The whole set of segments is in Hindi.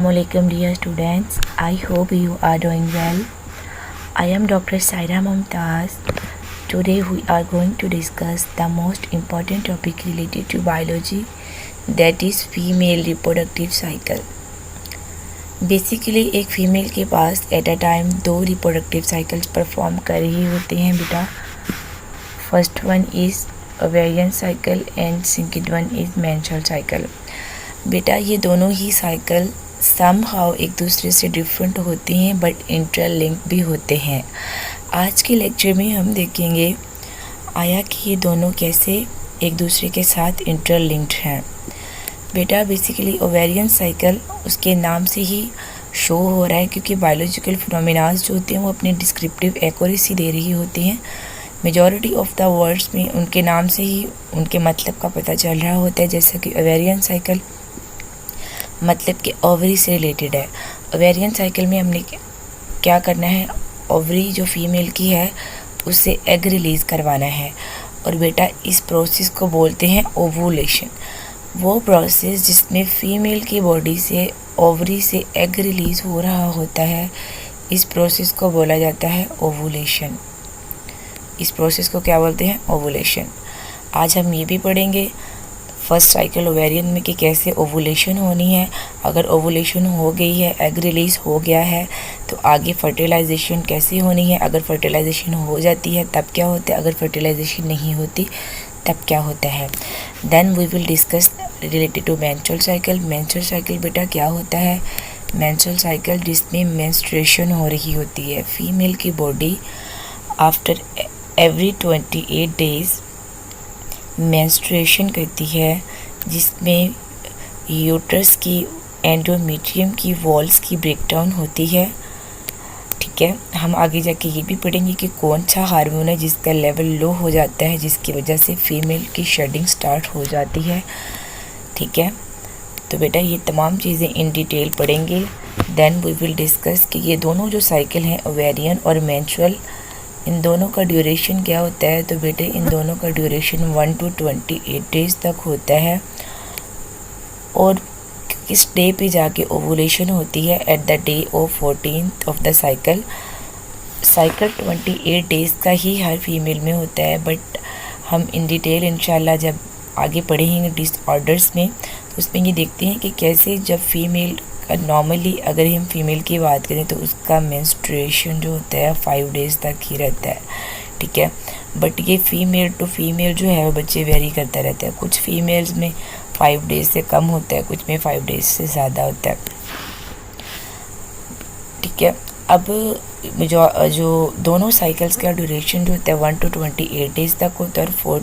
Assalamualaikum dear students, I hope you are doing well. I am Dr. Saira Mumtaz. Today we are going to discuss the most important topic related to biology, that is female reproductive cycle. Basically एक फ़ीमेल के पास at a time 2 reproductive cycles perform कर रही होते हैं बेटा. First one is ovarian cycle and second one is menstrual cycle. बेटा ये दोनों ही साइकिल समहाउ एक दूसरे से डिफरेंट होते हैं बट इंटरलिंक भी होते हैं. आज के लेक्चर में हम देखेंगे आया कि ये दोनों कैसे एक दूसरे के साथ इंटरलिंक्ड हैं. बेटा बेसिकली ओवेरियन साइकिल उसके नाम से ही शो हो रहा है क्योंकि बायोलॉजिकल फिनोमिनाज जो होते हैं वो अपने डिस्क्रिप्टिव एक्यूरेसी दे रही होती हैं. मेजॉरिटी ऑफ द वर्ड्स में उनके नाम से ही उनके मतलब का पता चल रहा होता है. जैसे कि ओवेरियन साइकिल मतलब कि ओवरी से रिलेटेड है. ओवेरियन साइकिल में हमने क्या करना है, ओवरी जो फीमेल की है उससे एग रिलीज़ करवाना है. और बेटा इस प्रोसेस को बोलते हैं ओवुलेशन. वो प्रोसेस जिसमें फीमेल की बॉडी से ओवरी से एग रिलीज़ हो रहा होता है, इस प्रोसेस को बोला जाता है ओवुलेशन. इस प्रोसेस को क्या बोलते हैं, ओवुलेशन. आज हम ये भी पढ़ेंगे फर्स्ट साइकिल ओवेरियन में कि कैसे ओवुलेशन होनी है. अगर ओवुलेशन हो गई है, एग रिलीज़ हो गया है, तो आगे फर्टिलाइजेशन कैसे होनी है. अगर फर्टिलाइजेशन हो जाती है तब क्या होता है, अगर फर्टिलाइजेशन नहीं होती तब क्या होता है. Then we will discuss related to menstrual cycle. Menstrual cycle बेटा क्या होता है, मेंस्ट्रुअल साइकिल जिसमें मेंस्ट्रुएशन हो रही होती है. फीमेल की body after every 28 days menstruation करती है, जिसमें यूट्रस की एंडोमेट्रियम की वॉल्स की ब्रेकडाउन होती है. ठीक है, हम आगे जाके ये भी पढ़ेंगे कि कौन सा हार्मोन है जिसका लेवल लो हो जाता है, जिसकी वजह से फीमेल की शेडिंग स्टार्ट हो जाती है. ठीक है, तो बेटा ये तमाम चीज़ें इन डिटेल पढ़ेंगे. देन वी विल डिस्कस कि ये दोनों जो साइकिल हैं ओवेरियन और मेंस्ट्रुअल, इन दोनों का ड्यूरेशन क्या होता है. तो बेटे इन दोनों का ड्यूरेशन 1 to 28 डेज़ तक होता है. और किस डे पे जाके ओवुलेशन होती है, at the day of 14th of the cycle. Cycle 28 days का ही हर फीमेल में होता है, बट हम इन डिटेल इंशाल्लाह जब आगे पढ़ेंगे डिसऑर्डर्स में, तो उसमें ये देखते हैं कि कैसे जब फीमेल का नॉर्मली अगर हम फीमेल की बात करें तो उसका मेंस्ट्रुएशन जो होता है 5 डेज़ तक ही रहता है. ठीक है, बट ये फीमेल टू फीमेल जो है वो बच्चे वेरी करता रहता है. कुछ फीमेल्स में 5 डेज़ से कम होता है, कुछ में 5 डेज़ से ज़्यादा होता है. ठीक है, अब जो दोनों साइकिल्स का ड्यूरेशन जो होता है 1 to 28 डेज़ तक होता है. और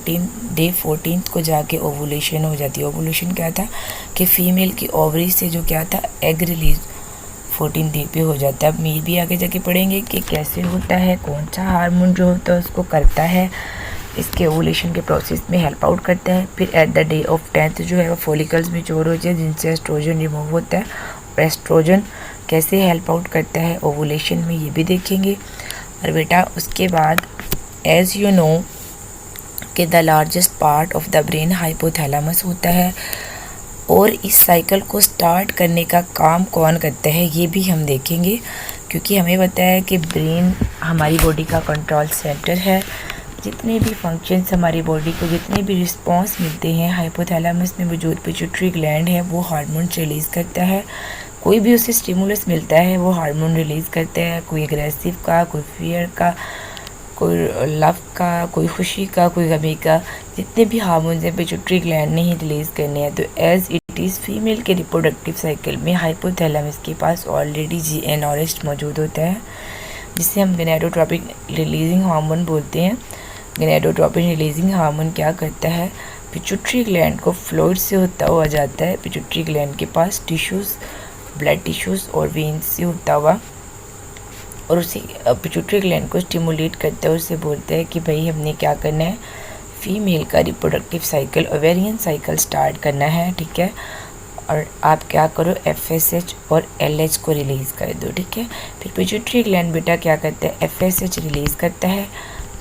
14th को जाके ओवुलेशन हो जाती है. ओवुलेशन क्या था कि फ़ीमेल की ओवरी से जो क्या था एग रिलीज 14 डे पे हो जाता है. अब मैं भी आगे जाके पढ़ेंगे कि कैसे होता है, कौन सा हार्मोन जो होता है उसको करता है, इसके ओवुलेशन के प्रोसेस में हेल्प आउट करता है. फिर at the day of 10th जो है वो फॉलिकल्स मैच्योर हो जाए जिनसे एस्ट्रोजन रिमूव होता है. और एस्ट्रोजन कैसे हेल्प आउट करता है ओवुलेशन में ये भी देखेंगे. और बेटा उसके बाद एज़ यू नो कि the largest part of the brain hypothalamus होता है. और इस साइकिल को स्टार्ट करने का काम कौन करता है ये भी हम देखेंगे, क्योंकि हमें पता है कि ब्रेन हमारी बॉडी का कंट्रोल सेंटर है. जितने भी फंक्शंस हमारी बॉडी को, जितने भी रिस्पॉन्स मिलते हैं, हाइपोथैलेमस में मौजूद पिट्यूटरी ग्लैंड है वो हार्मोन रिलीज़ करता है. कोई भी उसे स्टिमुलस मिलता है वो हार्मोन रिलीज़ करता है. कोई एग्रेसिव का, कोई फियर का, कोई लव का, कोई खुशी का, कोई गमी का. जितने भी हार्मोन्स हैं पिट्यूटरी ग्लैंड ने ही रिलीज़ करने हैं. तो एज़ इट इज़ फीमेल के रिप्रोडक्टिव साइकिल में हाइपोथैलेमस के पास ऑलरेडी GnRH मौजूद होता है, जिसे हम गोनाडोट्रोपिन रिलीजिंग हार्मोन बोलते हैं. गोनाडोट्रोपिन रिलीजिंग हार्मोन क्या करता है, पिट्यूटरी ग्लैंड को फ्लूइड से होता हुआ जाता है. पिट्यूटरी ग्लैंड के पास टिश्यूज़, ब्लड टिश्यूज़ और वेन्स से होता हुआ, और उसे पिट्यूटरी ग्लैंड को स्टिमुलेट करता है. उससे बोलते हैं कि भाई हमने क्या करना है, फीमेल का reproductive cycle ovarian cycle start करना है. ठीक है, और आप क्या करो, FSH और LH को रिलीज़ कर दो. ठीक है, फिर पिट्यूटरी ग्लैंड बेटा क्या करता है, FSH रिलीज़ करता है.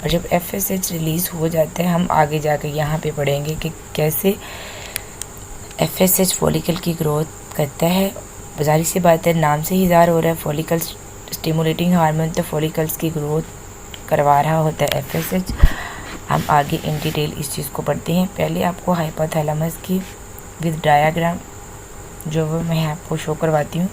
और जब FSH रिलीज़ हो जाता है, हम आगे जाकर यहाँ पे पढ़ेंगे कि कैसे FSH फॉलिकल की ग्रोथ करता है. ज़ाहिर सी बात है, नाम से ही ज़ाहिर हो रहा है फॉलिकल स्टिमुलेटिंग हार्मोन, तो फॉलिकल्स की ग्रोथ करवा रहा होता है FSH। हम आगे इन डिटेल इस चीज़ को पढ़ते हैं। पहले आपको हाइपोथैलेमस की विद डायग्राम जो वो मैं आपको शो करवाती हूँ।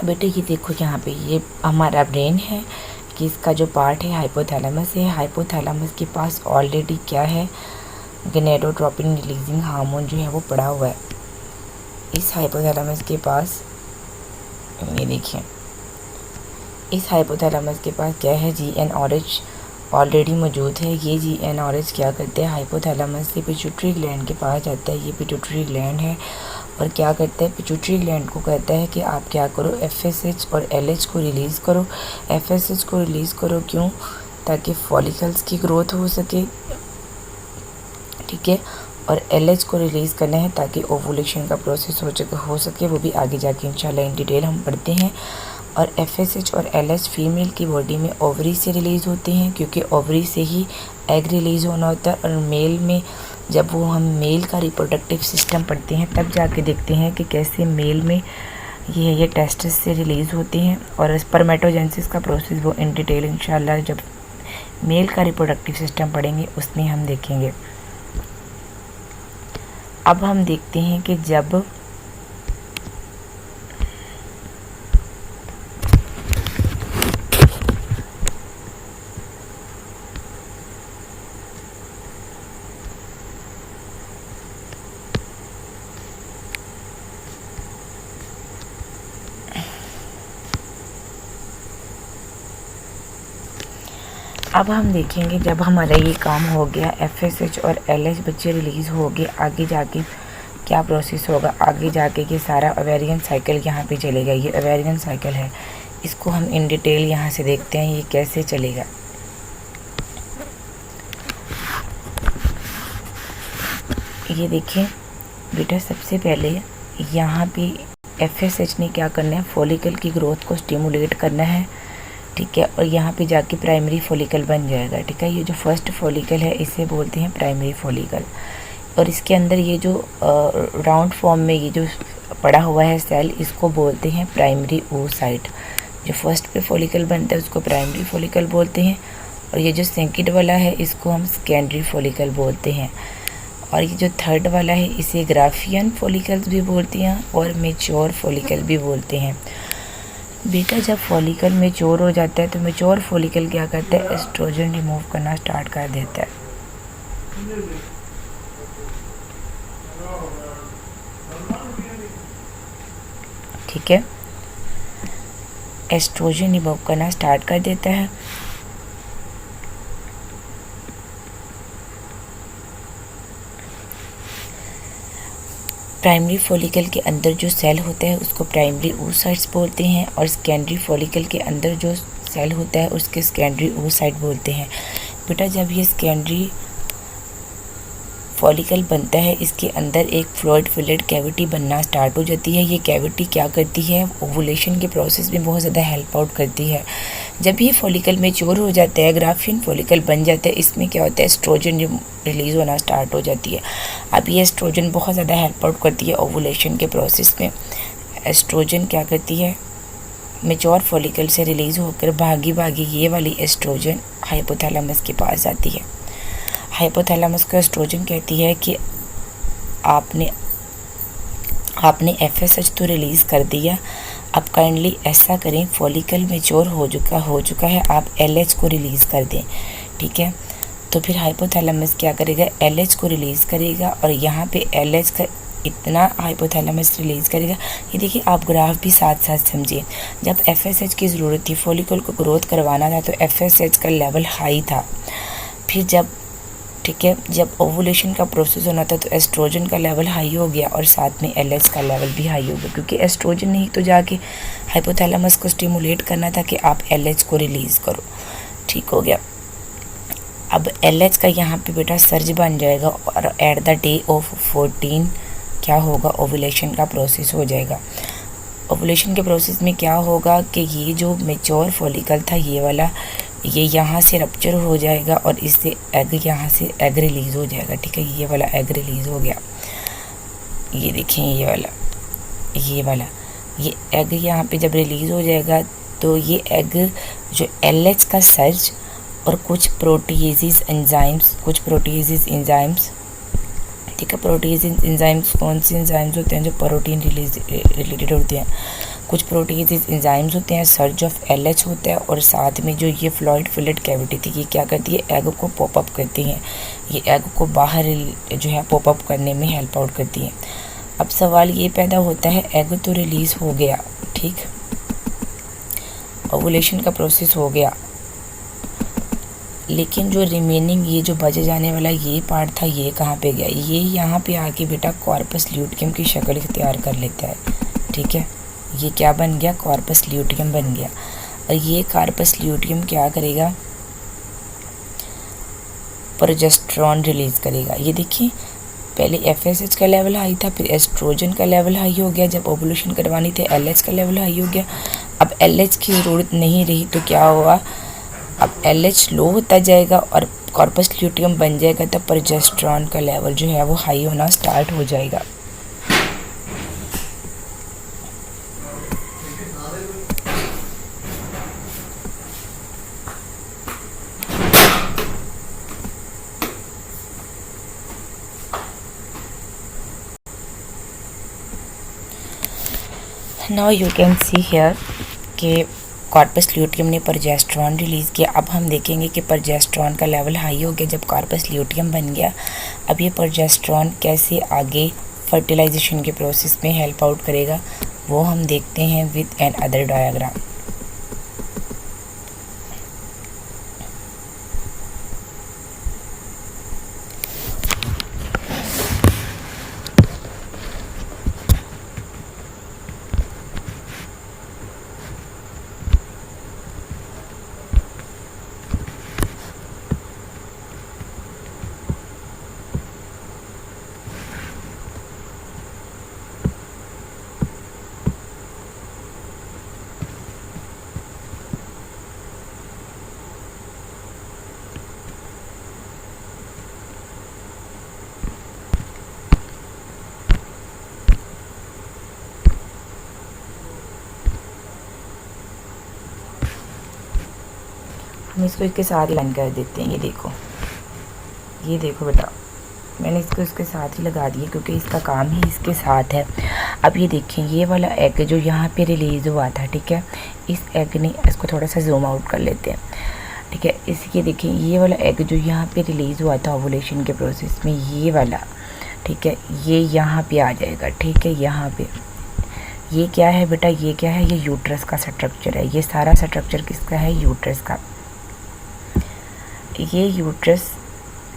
बेटे ये देखो यहाँ पे ये हमारा ब्रेन है कि इसका जो पार्ट है हाइपोथैलेमस है। हाइपोथैलेमस के पास ऑलरेडी क्या है, गोनेडोट्रोपिन रिलीजिंग हार्मोन जो है वो पड़ा हुआ है। इस हाइपोथैलेमस के पास ये देखिए, इस हाइपोथैलेमस के पास क्या है, GnRH ऑलरेडी मौजूद है। ये GnRH क्या करते हैं, हाइपोथैलेमस से पिट्यूटरी ग्लैंड के पास जाता है। ये पिट्यूटरी ग्लैंड है और क्या करता है, पिट्यूटरी ग्लैंड को कहता है कि आप क्या करो, FSH और LH को रिलीज़ करो। FSH को रिलीज़ करो क्यों, ताकि फॉलिकल्स की ग्रोथ हो सके, ठीक है। और LH को रिलीज़ करना है ताकि ओवुलेशन का प्रोसेस हो सके। वो भी आगे जाके इंशाल्लाह इन डिटेल हम पढ़ते हैं। और FSH और LH फीमेल की बॉडी में ओवरी से रिलीज़ होते हैं, क्योंकि ओवरी से ही एग रिलीज़ होना होता है। और मेल में जब वो हम मेल का रिप्रोडक्टिव सिस्टम पढ़ते हैं तब जाके देखते हैं कि कैसे मेल में ये टेस्टिस से रिलीज़ होते हैं। और स्पर्मेटोजेनेसिस का प्रोसेस वो इन डिटेल इंशाल्लाह जब मेल का रिप्रोडक्टिव सिस्टम पढ़ेंगे उसमें हम देखेंगे। अब हम देखते हैं कि जब अब हम देखेंगे जब हमारा ये काम हो गया, FSH और LH बच्चे रिलीज़ हो गए, आगे जाके क्या प्रोसेस होगा, आगे जाके ये सारा ओवेरियन साइकिल यहाँ पे चलेगा। ये ओवेरियन साइकिल है, इसको हम इन डिटेल यहाँ से देखते हैं ये कैसे चलेगा। ये देखें बेटा, सबसे पहले यहाँ पे FSH ने क्या करना है, फॉलिकल की ग्रोथ को स्टिमुलेट करना है, ठीक है। और यहाँ पे जाके प्राइमरी फॉलिकल बन जाएगा, ठीक है। ये जो फर्स्ट फॉलिकल है इसे बोलते हैं प्राइमरी फॉलिकल। और इसके अंदर ये जो राउंड फॉर्म में ये जो पड़ा हुआ है सेल, इसको बोलते हैं प्राइमरी oocyte। जो फर्स्ट पे फॉलिकल बनता है उसको प्राइमरी फॉलिकल बोलते हैं। और ये जो सेकंड वाला है इसको हम सेकेंडरी फॉलिकल बोलते हैं। और ये जो थर्ड वाला है इसे ग्राफियन फॉलिकल्स भी बोलते हैं और मेच्योर फॉलिकल भी बोलते हैं। बेटा जब फॉलिकल मेच्योर हो जाता है तो मेच्योर फॉलिकल क्या करता है, एस्ट्रोजन रिमूव करना स्टार्ट कर देता है, ठीक है। एस्ट्रोजन रिमूव करना स्टार्ट कर देता है। प्राइमरी फॉलिकल के अंदर जो सेल होता है उसको प्राइमरी oocytes बोलते हैं। और सेकेंडरी फॉलिकल के अंदर जो सेल होता है उसके सेकेंडरी oocyte बोलते हैं। बेटा जब ये सेकेंडरी फॉलिकल बनता है इसके अंदर एक फ्लूइड फिल्ड कैविटी बनना स्टार्ट हो जाती है। ये कैविटी क्या करती है, ओवुलेशन के प्रोसेस में बहुत ज़्यादा हेल्प आउट करती है। जब ये फॉलिकल मैच्योर हो जाता है, ग्राफियन फॉलिकल बन जाता है, इसमें क्या होता है, एस्ट्रोजन रिलीज़ होना स्टार्ट हो जाती है। अब ये एस्ट्रोजन बहुत ज़्यादा हेल्प आउट करती है ओवुलेशन के प्रोसेस में। एस्ट्रोजन क्या करती है, मेच्योर फॉलिकल से रिलीज़ होकर भागी भागी ये वाली एस्ट्रोजन हाइपोथैलेमस के पास आती है। हाइपोथैलेमस को एस्ट्रोजन कहती है कि आपने FSH तो रिलीज़ कर दिया, अब काइंडली ऐसा करें, फॉलिकल मेच्योर हो चुका है, आप LH को रिलीज़ कर दें। ठीक है, तो फिर हाइपोथैलेमस क्या करेगा, LH को रिलीज़ करेगा और यहाँ पे LH का इतना हाइपोथैलेमस रिलीज़ करेगा। ये देखिए, आप ग्राफ भी साथ साथ समझिए। जब FSH की ज़रूरत थी, फॉलिकल को ग्रोथ करवाना था, तो FSH का लेवल हाई था। फिर जब जब ओवुलेशन का प्रोसेस होना था तो एस्ट्रोजन का लेवल हाई हो गया और साथ में LH का लेवल भी हाई हो गया, क्योंकि एस्ट्रोजन ने ही तो जाके हाइपोथैलेमस को स्टिमुलेट करना था कि आप LH को रिलीज़ करो। ठीक हो गया। अब LH का यहाँ पे बेटा सर्ज बन जाएगा और एट द डे ऑफ 14 क्या होगा, ओवुलेशन का प्रोसेस हो जाएगा। ओवुलेशन के प्रोसेस में क्या होगा कि ये जो मेच्योर फॉलिकल था ये वाला, ये यहाँ से रप्चर हो जाएगा और इससे एग, यहाँ से एग रिलीज़ हो जाएगा। ठीक है, ये वाला एग रिलीज़ हो गया। ये देखें, ये वाला ये एग यहाँ पे जब रिलीज़ हो जाएगा तो ये एग जो LH का सर्ज और कुछ प्रोटीएजेस एंजाइम्स, ठीक है, प्रोटीएजेस एंजाइम्स कौन से एंजाइम्स होते हैं, जो प्रोटीन रिलेटेड होते हैं। कुछ प्रोटीएजेस एंजाइम्स होते हैं, सर्ज ऑफ LH होता है और साथ में जो ये फ्लूइड फिलेट कैविटी थी, ये क्या करती है, एग को पॉपअप करती हैं। ये एग को बाहर जो है पॉपअप करने में हेल्प आउट करती हैं। अब सवाल ये पैदा होता है, एग तो रिलीज़ हो गया, ठीक, ओवुलेशन का प्रोसेस हो गया, लेकिन जो रिमेनिंग ये जो बचे जाने वाला ये पार्ट था, ये कहाँ पे गया, ये यहाँ पे आके बेटा कॉर्पस ल्यूटियम की शक्ल इख्तियार कर लेता है। ठीक है, ये क्या बन गया, कॉर्पस ल्यूटियम बन गया। और ये कॉर्पस ल्यूटियम क्या करेगा, प्रोजेस्टेरॉन रिलीज़ करेगा। ये देखिए, पहले FSH का लेवल हाई था, फिर एस्ट्रोजन का लेवल हाई हो गया, जब ओवुलेशन करवानी थी LH का लेवल हाई हो गया। अब LH की ज़रूरत नहीं रही तो क्या हुआ, अब LH लो होता जाएगा और कॉर्पस ल्यूटियम बन जाएगा, तब प्रोजेस्टेरॉन का लेवल जो है वो हाई होना स्टार्ट हो जाएगा। Now you can see here कि कॉर्पस ल्यूटियम ने प्रोजेस्टेरॉन रिलीज़ किया। अब हम देखेंगे कि प्रोजेस्टेरॉन का लेवल हाई हो गया जब कॉर्पस ल्यूटियम बन गया। अब ये प्रोजेस्टेरॉन कैसे आगे फर्टिलाइजेशन के प्रोसेस में हेल्प आउट करेगा, वो हम देखते हैं विद एन अदर डायग्राम। हम इसको इसके साथ लाइन कर देते हैं। ये देखो बेटा, मैंने इसको इसके साथ ही लगा दिया क्योंकि इसका काम ही इसके साथ है। अब ये देखें, ये वाला एग जो यहाँ पे रिलीज़ हुआ था, ठीक है, इस एग ने, इसको थोड़ा सा जूम आउट कर लेते हैं, ठीक है, इसके देखें, ये वाला एग जो यहाँ पे रिलीज़ हुआ था ओवुलेशन के प्रोसेस में, ये वाला, ठीक है, ये यहाँ पे आ जाएगा। ठीक है, यहाँ पे ये क्या है बेटा, ये क्या है, ये यूट्रस का स्ट्रक्चर है। ये सारा स्ट्रक्चर किसका है, यूट्रस का। ये यूट्रस,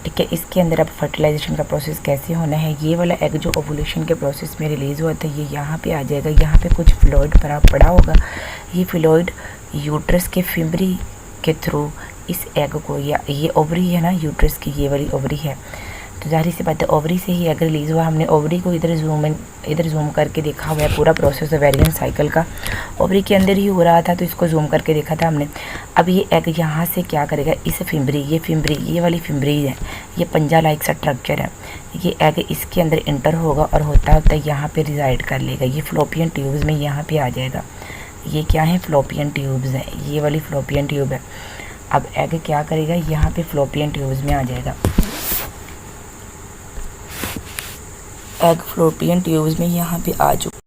ठीक है, इसके अंदर अब फर्टिलाइजेशन का प्रोसेस कैसे होना है। ये वाला एग जो ओवुलेशन के प्रोसेस में रिलीज़ हुआ था, ये यहाँ पे आ जाएगा। यहाँ पे कुछ फ्लूइड पड़ा होगा, ये फ्लूइड यूट्रस के फिम्बरी के थ्रू इस एग को, या ये ओवरी है ना यूट्रस की, ये वाली ओवरी है, तो जाहिर सी बात है ओवरी से ही एग रिलीज़ हुआ। हमने ओवरी को इधर जूम करके देखा हुआ है, पूरा प्रोसेस ओवेरियन साइकिल का ओवरी के अंदर ही हो रहा था, तो इसको जूम करके देखा था हमने। अब ये एग यहाँ से क्या करेगा, इस फिम्बरी, ये वाली फिम्बरी है, ये पंजा लाइक स्ट्रक्चर है, ये एग इसके अंदर इंटर होगा और होता यहाँ पे रिजाइड कर लेगा। ये फ्लोपियन ट्यूब्स में यहाँ पे आ जाएगा, ये क्या है, फ्लोपियन ट्यूब्स हैं, ये वाली फ्लोपियन ट्यूब है। अब एग क्या करेगा, यहाँ पे फ्लोपियन ट्यूब्स में आ जाएगा। एग फ्लोपियन ट्यूब्स में यहाँ पे आ चुका।